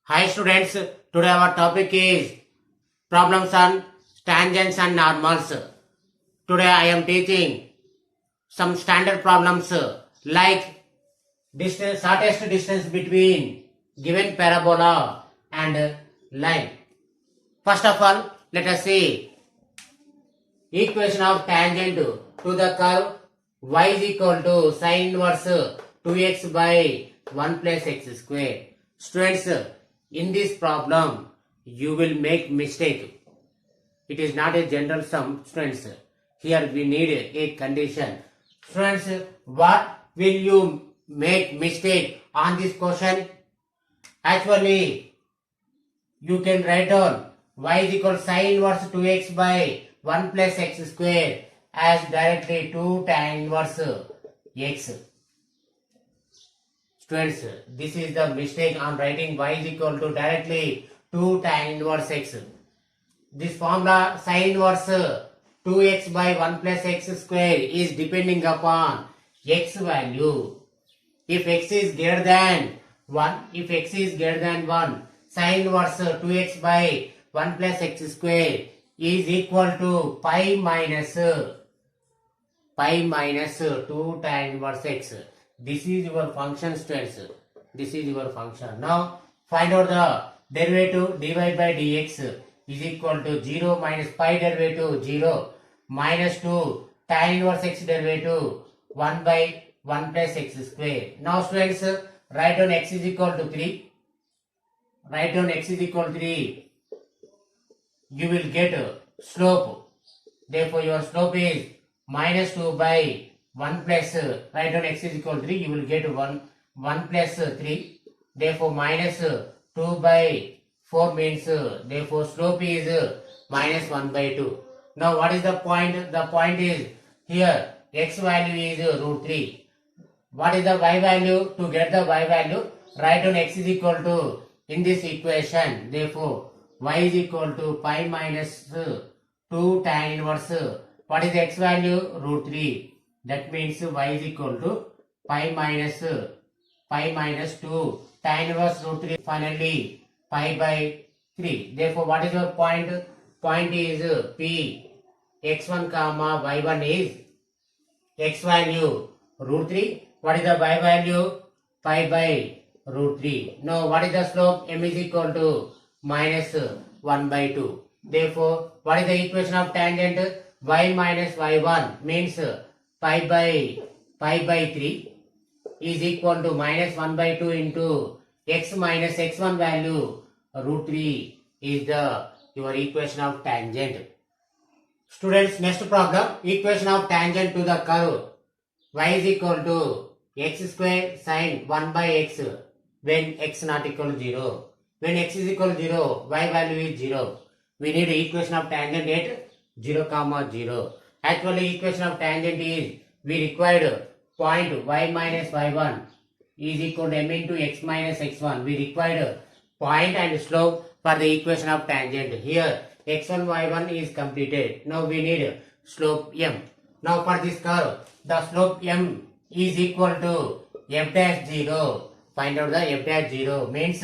Hi students, today our topic is problems on tangents and normals. Today I am teaching some standard problems like distance, shortest distance between given parabola and line. First of all, let us see equation of tangent to the curve y is equal to sin inverse 2x by 1 plus x square. Students, in this problem, you will make mistake. It is not a general sum, students. Here we need a condition. Students, what will you make mistake on this question? Actually, you can write down y is equal to sin inverse 2x by 1 plus x square as directly 2 tan inverse x. Students, this is the mistake on writing y is equal to directly 2 tan inverse x. This formula sin inverse 2x by 1 plus x square is depending upon x value. If x is greater than 1, sin inverse 2x by 1 plus x square is equal to pi minus 2 tan inverse x. This is your function, students. This is your function. Now find out the derivative. Dy by dx is equal to 0 minus pi derivative 0 minus 2 tan inverse x derivative 1 by 1 plus x square. Now students, write down x is equal to 3. Write down x is equal to 3. You will get slope. Therefore your slope is minus 2 by 1 plus, write down x is equal to 3, you will get 1 plus 3. Therefore minus 2 by 4 means, therefore slope is minus 1 by 2. Now what is the point? The point is here x value is root 3. What is the y value? To get the y value, write down x is equal to in this equation. Therefore y is equal to pi minus 2 tan inverse. What is the x value? Root 3. That means y is equal to pi minus 2 tan inverse root 3. Finally pi by 3. Therefore what is your point? Point is p x1 comma y1 is x value root 3. What is the y value? Pi by root 3. Now what is the slope? M is equal to minus 1 by 2. Therefore what is the equation of tangent? Y minus y1 means pi by 3 is equal to minus 1 by 2 into x minus x1 value root 3 is the your equation of tangent. Students, next problem, equation of tangent to the curve y is equal to x square sin 1 by x when x not equal to 0. When x is equal to 0, y value is 0. We need equation of tangent at 0 comma 0. Actually equation of tangent is we required point y minus y1 is equal to m into x minus x1. We required point and slope for the equation of tangent. Here x1 y1 is completed. Now we need slope m. Now for this curve, the slope m is equal to f dash 0. Find out the f dash 0 means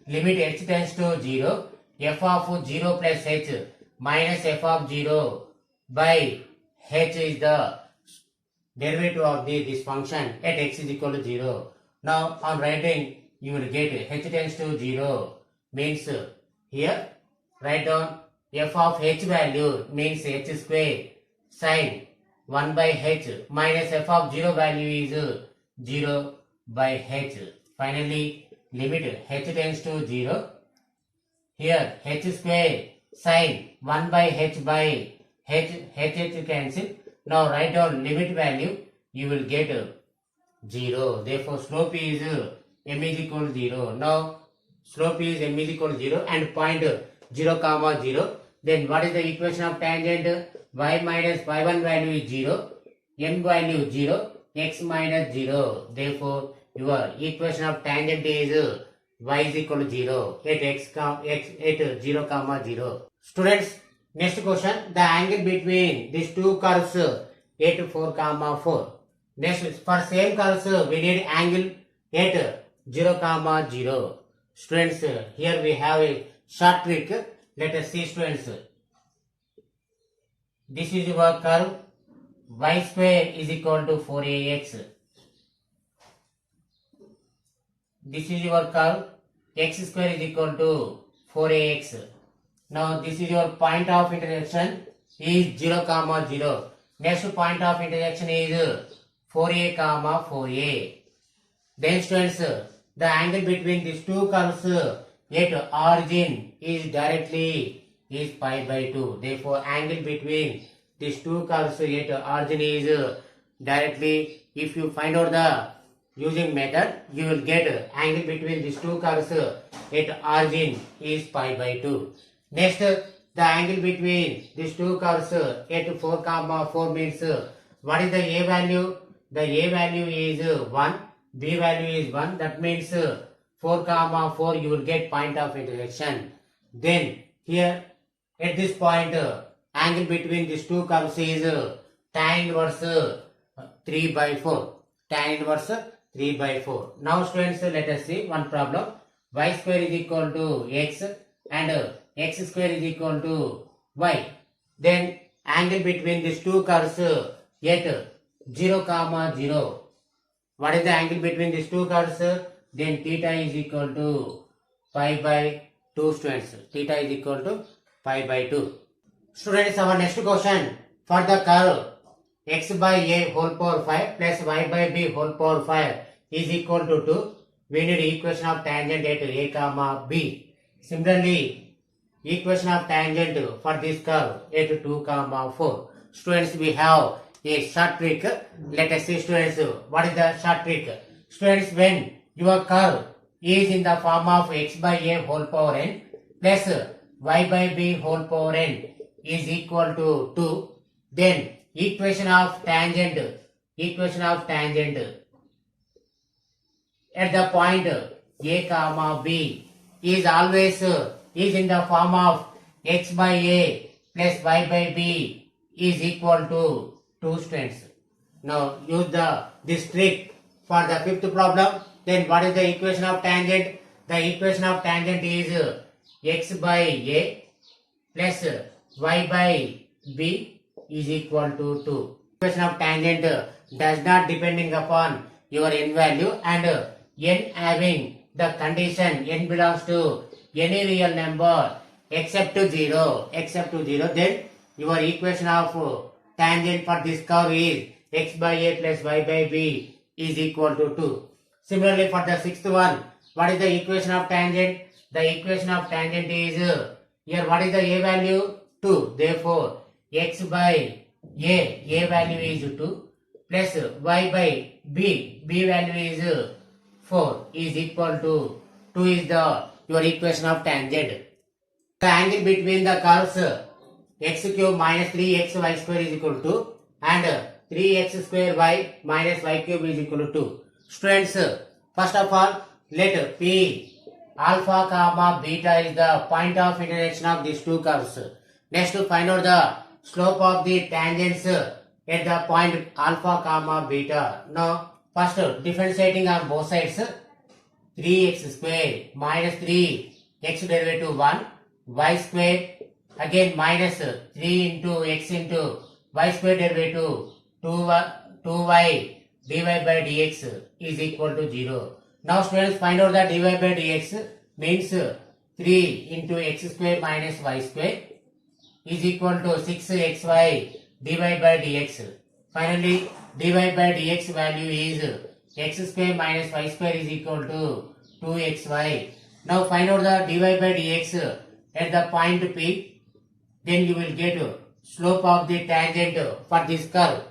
limit h tends to 0, f of 0 plus h minus f of 0 by h is the derivative of this function at x is equal to 0. Now on writing you will get h tends to 0 means here write down f of h value means h square sin 1 by h minus f of 0 value is 0 by h. Finally limit h tends to 0. Here h square sin 1 by h by h cancel. Now write down limit value, you will get 0. Therefore slope is m is equal to 0. Now slope is m is equal to 0 and point 0 comma 0. Then what is the equation of tangent? Y minus y1 value is 0, m value 0, x minus 0. Therefore your equation of tangent is y is equal to 0 at x at 0 comma 0. Students, next question, the angle between these two curves at 4 comma 4. Next, for same curves we need angle at 0 comma 0. Students, here we have a short trick. Let us see, students. This is your curve. Y square is equal to 4ax. This is your curve. X square is equal to 4ax. Now this is your point of intersection is 0, 0. Next point of intersection is 4a, 4a. Then students, the angle between these two curves at origin is directly is pi by 2. Therefore, angle between these two curves at origin is directly, if you find out the using method, you will get angle between these two curves at origin is pi by 2. Next, the angle between these two curves at 4, 4 means what is the A value? The A value is 1, B value is 1. That means 4, 4 you will get point of intersection. Then here at this point angle between these two curves is tan inverse 3 by 4. Tan inverse 3 by 4. Now students, let us see one problem. Y square is equal to x and x square is equal to y. Then angle between these two curves at 0, 0. What is the angle between these two curves? Then theta is equal to pi by 2, students. Theta is equal to pi by 2. Students, our next question. For the curve x by a whole power 5 plus y by b whole power 5 is equal to 2. We need equation of tangent at a, b. Similarly, equation of tangent for this curve at 2, 4. Students, we have a short trick. Let us see, students, what is the short trick? Students, when your curve is in the form of x by a whole power n plus y by b whole power n is equal to 2, then equation of tangent at the point a, b is always is in the form of x by a plus y by b is equal to 2, students. Now use this trick for the fifth problem. Then what is the equation of tangent? The equation of tangent is x by a plus y by b is equal to 2. Equation of tangent does not depending upon your n value and n having the condition n belongs to any real number except to 0. Then your equation of tangent for this curve is x by a plus y by b is equal to 2. Similarly, for the sixth one, what is the equation of tangent? The equation of tangent is here what is the a value? 2. Therefore, x by a value is 2 plus y by b value is 4 is equal to 2 is the your equation of tangent. The angle between the curves x cube minus 3xy square is equal to and 3x square y minus y cube is equal to 2. Students, first of all, let P alpha, beta is the point of intersection of these two curves. Next, to find out the slope of the tangents at the point alpha, beta. Now, first differentiating on both sides, 3x square minus 3x derivative 1, y square again minus 3 into x into y square derivative 2y dy by dx is equal to 0. Now students, find out that dy by dx means 3 into x square minus y square is equal to 6xy dy by dx. Finally, dy by dx value is x square minus y square is equal to 2xy. Now find out the dy by dx at the point P. Then you will get slope of the tangent for this curve.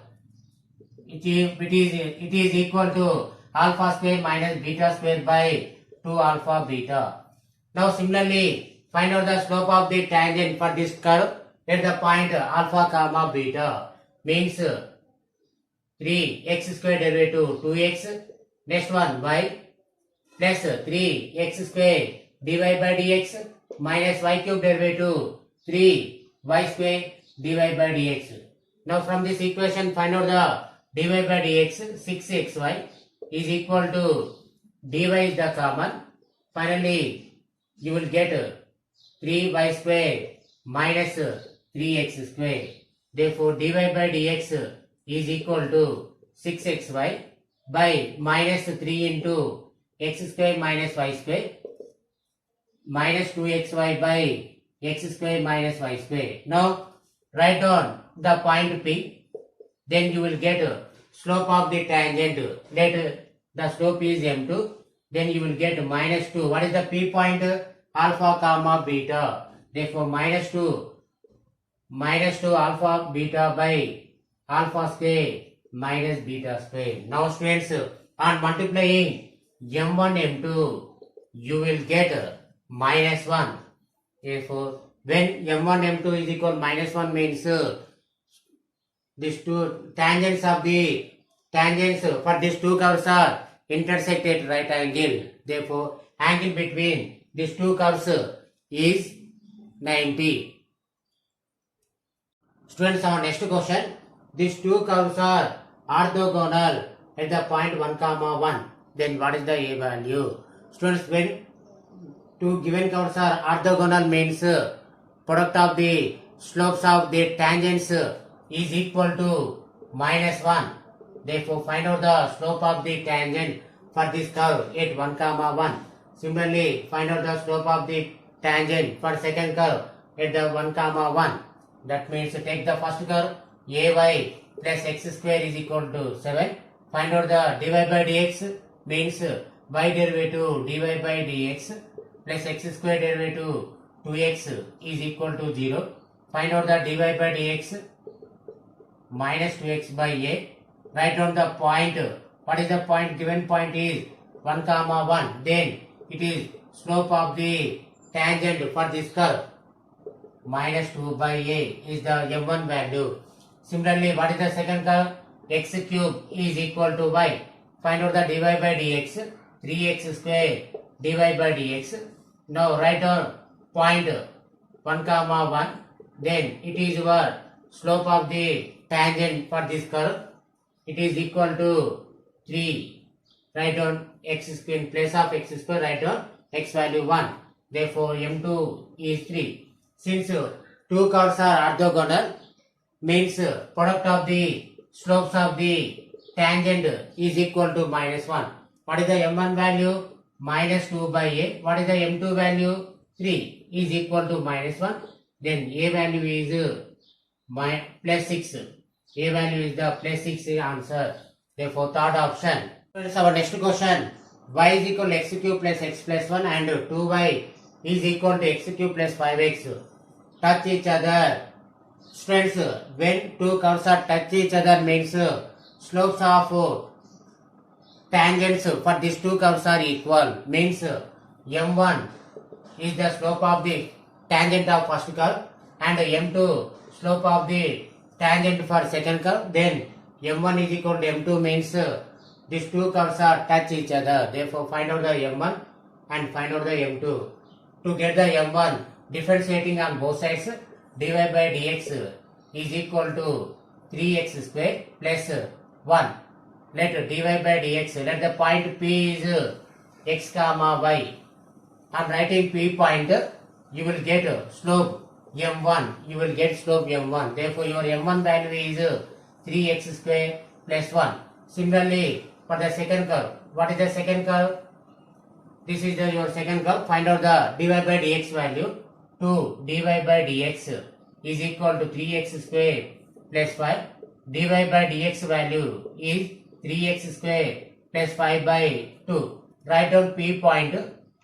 It is equal to alpha square minus beta square by 2 alpha beta. Now similarly, find out the slope of the tangent for this curve at the point alpha, beta means 3x square derivative 2x. Next one, y plus 3x square dy by dx minus y cube derivative 3y square dy by dx. Now from this equation, find out the dy by dx. 6xy is equal to dy is the common finally you will get 3y square minus 3x square. Therefore, dy by dx is equal to 6xy by minus 3 into x square minus y square minus 2xy by x square minus y square. Now, write down the point P. Then you will get slope of the tangent. Let the slope is m2. Then you will get minus 2. What is the P point? Alpha comma beta. Therefore, minus 2 alpha beta by alpha square minus beta square. Now, students, on multiplying m1 m2, you will get minus 1. Therefore, when m1 m2 is equal minus 1 means these two tangents for these two curves are intersect at right angle. Therefore, angle between these two curves is 90. Students, our next question. These two curves are orthogonal at the point 1, 1. Then what is the A value? Students, when two given curves are orthogonal means product of the slopes of the tangents is equal to minus 1. Therefore, find out the slope of the tangent for this curve at 1, 1. Similarly, find out the slope of the tangent for second curve at the 1, 1. That means take the first curve ay plus x square is equal to 7. Find out the dy by dx means by derivative dy by dx plus x square derivative 2x is equal to 0. Find out the dy by dx minus 2x by a. Write down the point. What is the point? Given point is 1, 1. Then it is slope of the tangent for this curve minus 2 by a is the m1 value. Similarly, what is the second curve? X cube is equal to y. Find out the dy by dx 3x square dy by dx. Now write down point 1, 1. Then it is your slope of the tangent for this curve. It is equal to 3. Write down x square in place of x square. Write down x value 1. Therefore, m2 is 3. Since two curves are orthogonal, means product of the slopes of the tangent is equal to minus 1. What is the m1 value? Minus 2 by a. What is the m2 value? 3 is equal to minus 1. Then a value is plus 6. A value is the plus 6 answer. Therefore, third option. It's our next question. Y is equal to x cube plus x plus 1 and 2y is equal to x cube plus 5x. Touch each other. Students, when two curves are touch each other means slopes of tangents for these two curves are equal. Means m1 is the slope of the tangent of first curve and m2 slope of the tangent for second curve. Then m1 is equal to m2 means these two curves are touch each other. Therefore, find out the m1 and find out the m2. To get the m1, differentiating on both sides, dy by dx is equal to 3x square plus 1. Let dy by dx, let the point P is x comma y. On writing P point, you will get slope m1. You will get slope m1. Therefore, your m1 value is 3x square plus 1. Similarly, for the second curve, what is the second curve? This is your second curve. Find out the dy by dx value. 2 dy by dx is equal to 3x square plus 5. Dy by dx value is 3x square plus 5 by 2. Write down P point.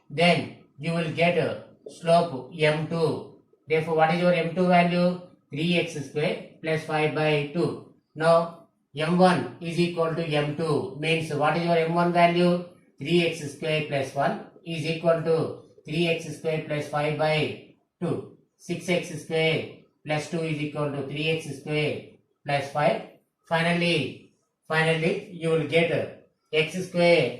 Then you will get slope m2. Therefore, what is your m2 value? 3x square plus 5 by 2. Now, m1 is equal to m2. Means what is your m1 value? 3x square plus 1 is equal to 3x square plus 5 by 2. 6x square plus 2 is equal to 3x square plus 5. Finally, you will get x square.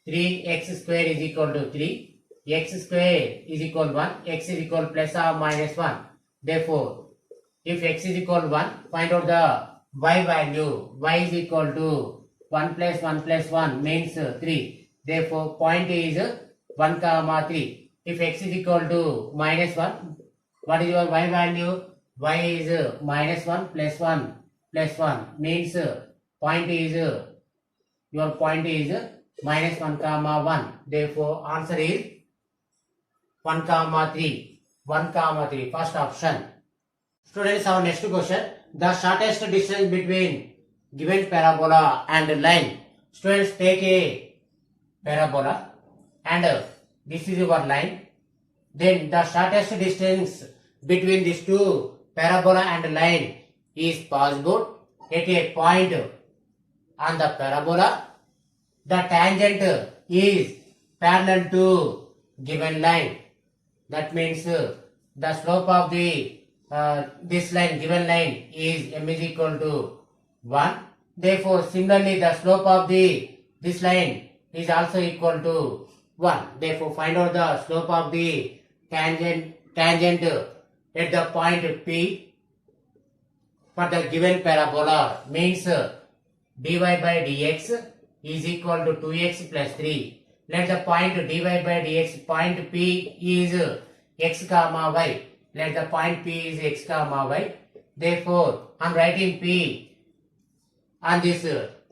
3x square is equal to 3. X square is equal to 1. X is equal to plus or minus 1. Therefore, if x is equal to 1, find out the y value. Y is equal to 1 plus 1 plus 1 means 3. Therefore, point is 1 comma 3. If x is equal to minus 1, what is your y value? Y is minus 1 plus 1 plus 1 means point is your point is minus 1 comma 1. Therefore, answer is 1 comma 3. 1 comma 3. First option. Students, our next question. The shortest distance between given parabola and line. Students, take a parabola and this is your line. Then the shortest distance between these two parabola and line is possible at a point on the parabola. The tangent is parallel to given line. That means the slope of the this line, given line, is m is equal to 1. Therefore, similarly, the slope of this line is also equal to 1. Therefore, find out the slope of the tangent at the point P for the given parabola means dy by dx is equal to 2x plus 3. Let the point dy by dx, point P is x comma y. Let the point P is x comma y. Therefore, on writing P on this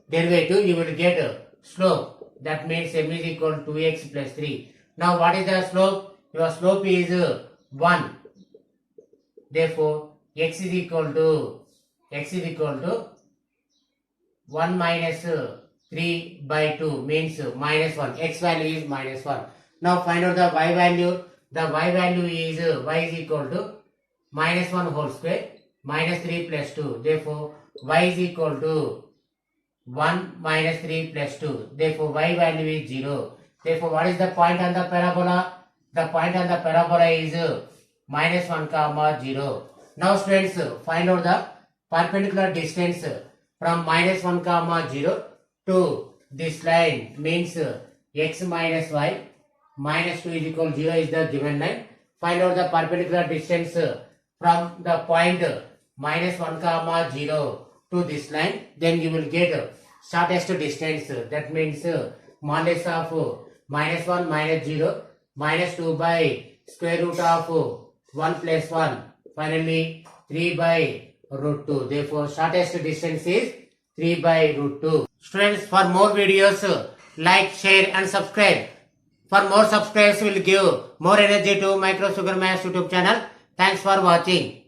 derivative, you will get slope. That means m is equal to 2x plus 3. Now, what is the slope? Your slope is 1. Therefore, x is equal to 1 minus 3 by 2 means minus 1. X value is minus 1. Now, find out the y value. The y value is y is equal to minus 1 whole square minus 3 plus 2. Therefore, y is equal to 1 minus 3 plus 2. Therefore, y value is 0. Therefore, what is the point on the parabola? The point on the parabola is minus 1 comma 0. Now, students, find out the perpendicular distance from minus 1 comma 0 to this line means x minus y minus 2 is equal to 0 is the given line. Find out the perpendicular distance from the point minus 1 comma 0 to this line. Then you will get shortest distance. That means modulus of minus 1 minus 0 minus 2 by square root of 1 plus 1. Finally, 3 by root 2. Therefore, shortest distance is 3 by root 2. Students, for more videos, like, share and subscribe. For more subscribers, will give more energy to Micro Sugar Maths YouTube channel. Thanks for watching.